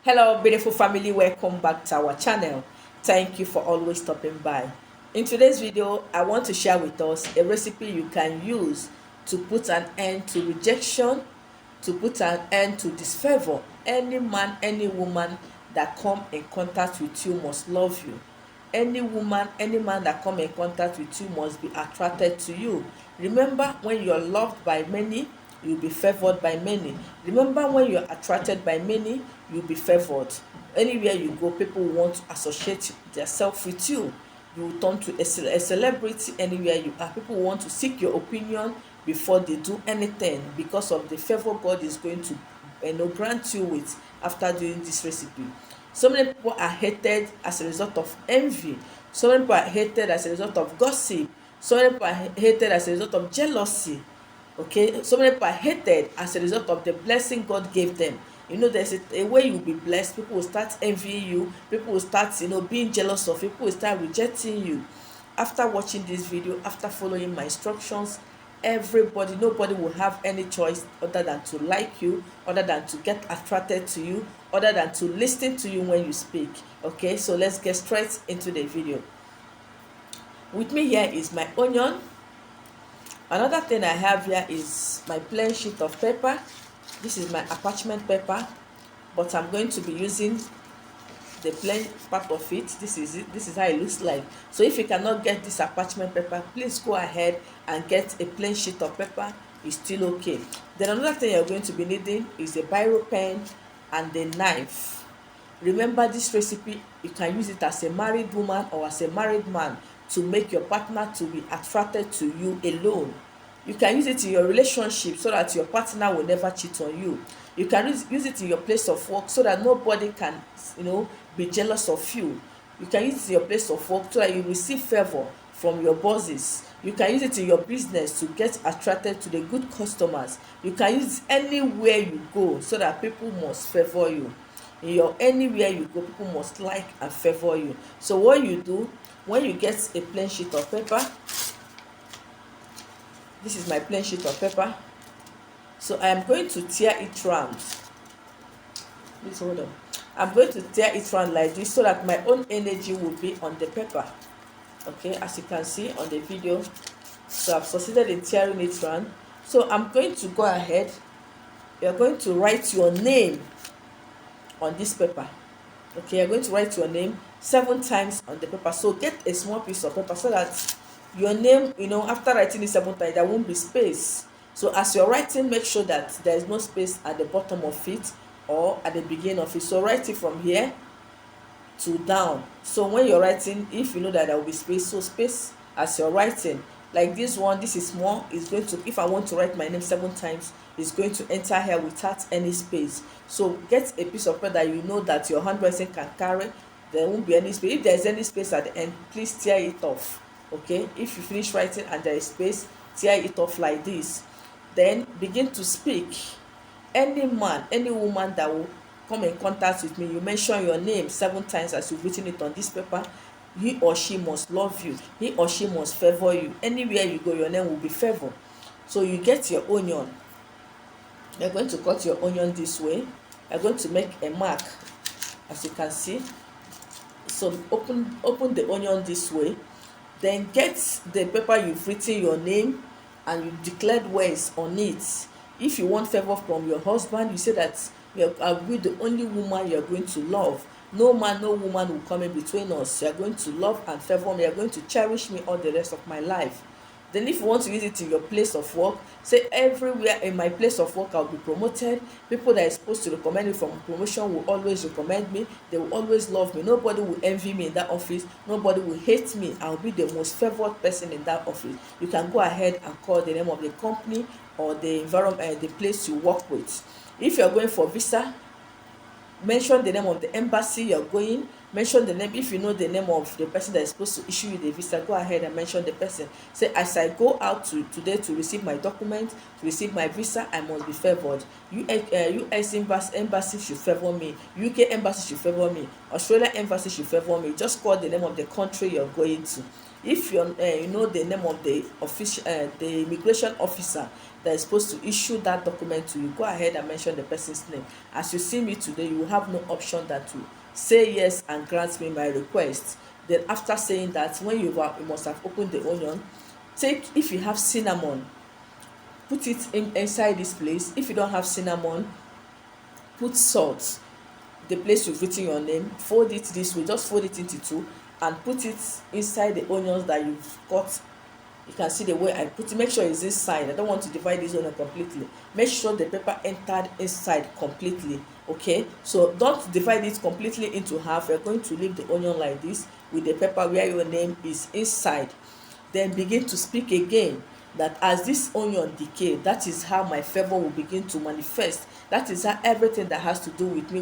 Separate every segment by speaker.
Speaker 1: Hello beautiful family, welcome back to our channel. Thank you for always stopping by. In today's video, I want to share with us a recipe you can use to put an end to rejection, to put an end to disfavor. Any man, any woman that come in contact with you must love you. Any woman, any man that come in contact with you must be attracted to you. Remember, when you're loved by many, you'll be favored by many. Remember, when you're attracted by many, you'll be favored. Anywhere you go, people want to associate themselves with you. You will turn to a celebrity anywhere you are. People want to seek your opinion before they do anything, because of the favor God is going to grant you with after doing this recipe. So many people are hated as a result of envy. So many people are hated as a result of gossip. So many people are hated as a result of jealousy. Okay, so many people are hated as a result of the blessing God gave them. There's a way you'll be blessed. People will start envying you. People will start, being jealous of you. People will start rejecting you. After watching this video, after following my instructions, nobody will have any choice other than to like you, other than to get attracted to you, other than to listen to you when you speak. Okay, so let's get straight into the video. With me here is my onion. Another thing I have here is my plain sheet of paper. This is my attachment paper, but I'm going to be using the plain part of it. This is it. This is how it looks like. So if you cannot get this attachment paper, please go ahead and get a plain sheet of paper. It's still okay. Then another thing you're going to be needing is a biro pen and a knife. Remember, this recipe, you can use it as a married woman or as a married man to make your partner to be attracted to you alone. You can use it in your relationship so that your partner will never cheat on you. You can use it in your place of work so that nobody can, be jealous of you. You can use it in your place of work so that you receive favor from your bosses. You can use it in your business to get attracted to the good customers. You can use it anywhere you go so that people must favor you. Anywhere you go, people must like and favor you. So what you do, when you get a plain sheet of paper, this is my plain sheet of paper, so I am going to tear it round. Please hold on. I'm going to tear it round like this so that my own energy will be on the paper. Okay, as you can see on the video, so I've succeeded in tearing it round. So I'm going to go ahead. You're going to write your name on this paper. Okay, you're going to write your name 7 times on the paper. So get a small piece of paper so that your name, after writing it 7 times, there won't be space. So as you're writing, make sure that there is no space at the bottom of it or at the beginning of it. So write it from here to down. So when you're writing, if you know that there will be space, so space as you're writing. Like this one, this is small. It's going to, if I want to write my name 7 times, it's going to enter here without any space. So get a piece of paper that you know that your handwriting can carry. There won't be any space. If there's any space at the end, please tear it off. Okay, if you finish writing and there is space, tear it off like this. Then begin to speak. Any man, any woman that will come in contact with me, you mention your name 7 times as you've written it on this paper. He or she must love you. He or she must favor you. Anywhere you go, your name will be favored. So you get your onion. You're going to cut your onion this way. You're going to make a mark, as you can see. So open the onion this way. Then get the paper you've written your name and you declared words on it. If you want favor from your husband, you say that I will be the only woman you're going to love. No man, no woman will come in between us. You're going to love and favor me. You're going to cherish me all the rest of my life. Then if you want to use it in your place of work, say everywhere in my place of work I'll be promoted. People that are supposed to recommend me for promotion will always recommend me. They will always love me. Nobody will envy me in that office. Nobody will hate me. I'll be the most favored person in that office. You can go ahead and call the name of the company or the environment, the place you work with. If you're going for visa, mention the name of the embassy you're going. Mention the name. If you know the name of the person that is supposed to issue you the visa, go ahead and mention the person. Say, as I go out today to receive my document, to receive my visa, I must be favored. US embassy should favor me. UK embassy should favor me. Australia embassy should favor me. Just call the name of the country you're going to. If you know the name of the official, the immigration officer that is supposed to issue that document to you, go ahead and mention the person's name. As you see me today, you will have no option than to say yes and grant me my request. Then after saying that, when you must have opened the onion, take, if you have cinnamon, put it inside this place. If you don't have cinnamon, put salt, the place you've written your name, fold it this way, just fold it into two and put it inside the onions that you've cut. You can see the way I put it. Make sure it's inside. I don't want to divide this onion completely. Make sure the pepper entered inside completely. Okay, so don't divide it completely into half. You're going to leave the onion like this with the pepper where your name is inside. Then begin to speak again, that as this onion decay, that is how my favor will begin to manifest. That is how everything that has to do with me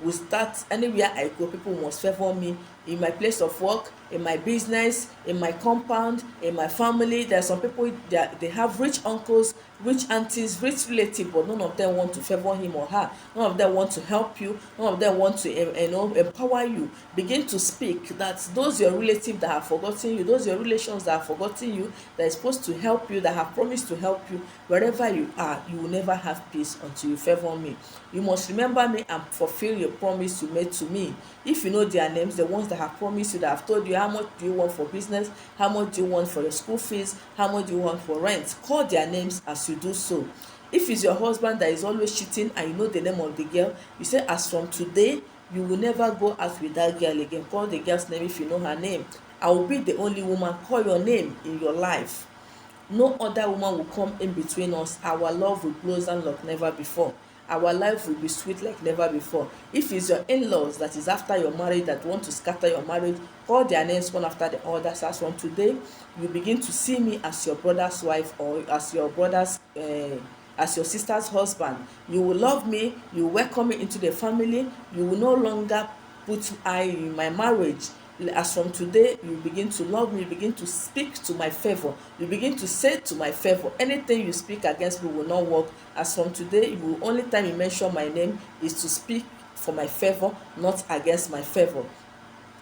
Speaker 1: will start. Anywhere I go, people must favor me. In my place of work, in my business, in my compound, in my family. There are some people that they have rich uncles, rich aunties, rich relatives, but none of them want to favor him or her. None of them want to help you. None of them want to empower you. Begin to speak that those your relatives that have forgotten you, those your relations that have forgotten you, that is supposed to help you, that have promised to help you, wherever you are, you will never have peace until you favor me. You must remember me and fulfill your promise you made to me. If you know their names, the ones that have promised you, that have told you how much do you want for business, how much do you want for your school fees, how much do you want for rent, call their names as you do so. If it's your husband that is always cheating and you know the name of the girl, you say, as from today, you will never go out with that girl again. Call the girl's name if you know her name. I will be the only woman. Call your name in your life. No other woman will come in between us. Our love will blossom like never before. Our life will be sweet like never before. If it's your in-laws that is after your marriage that want to scatter your marriage, call their names one after the other. As from today, you begin to see me as your brother's wife, or as your brother's as your sister's husband. You will love me. You will welcome me into the family. You will no longer put eye in my marriage. As from today, you begin to love me. You begin to speak to my favor. You begin to say to my favor. Anything you speak against me will not work. As from today, you will, only time you mention my name is to speak for my favor, not against my favor.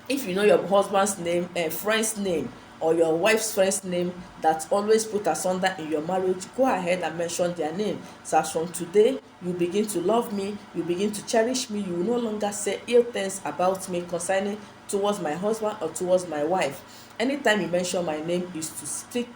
Speaker 1: If you know your husband's name, friend's name, or your wife's friend's name that always put asunder in your marriage, go ahead and mention their name. So as from today, you begin to love me, you begin to cherish me. You will no longer say ill things about me concerning towards my husband or towards my wife. Anytime you mention my name is to speak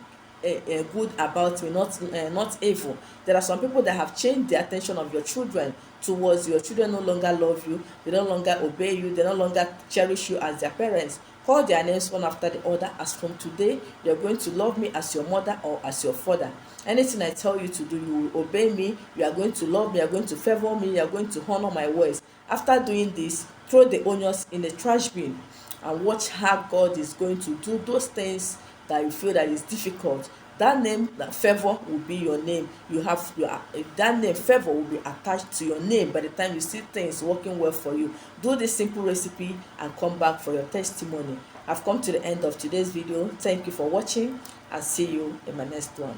Speaker 1: good about me, not evil. There are some people that have changed the attention of your children towards your children. No longer love you, they no longer obey you, they no longer cherish you as their parents. Call their names one after the other. As from today, you're going to love me as your mother or as your father. Anything I tell you to do, you will obey me. You are going to love me, you are going to favor me, you are going to honor my words. After doing this, throw the onions in the trash bin and watch how God is going to do those things that you feel that is difficult. That name, that favor, will be your name. That name, favor, will be attached to your name by the time you see things working well for you. Do this simple recipe and come back for your testimony. I've come to the end of today's video. Thank you for watching and see you in my next one.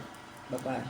Speaker 1: Bye bye.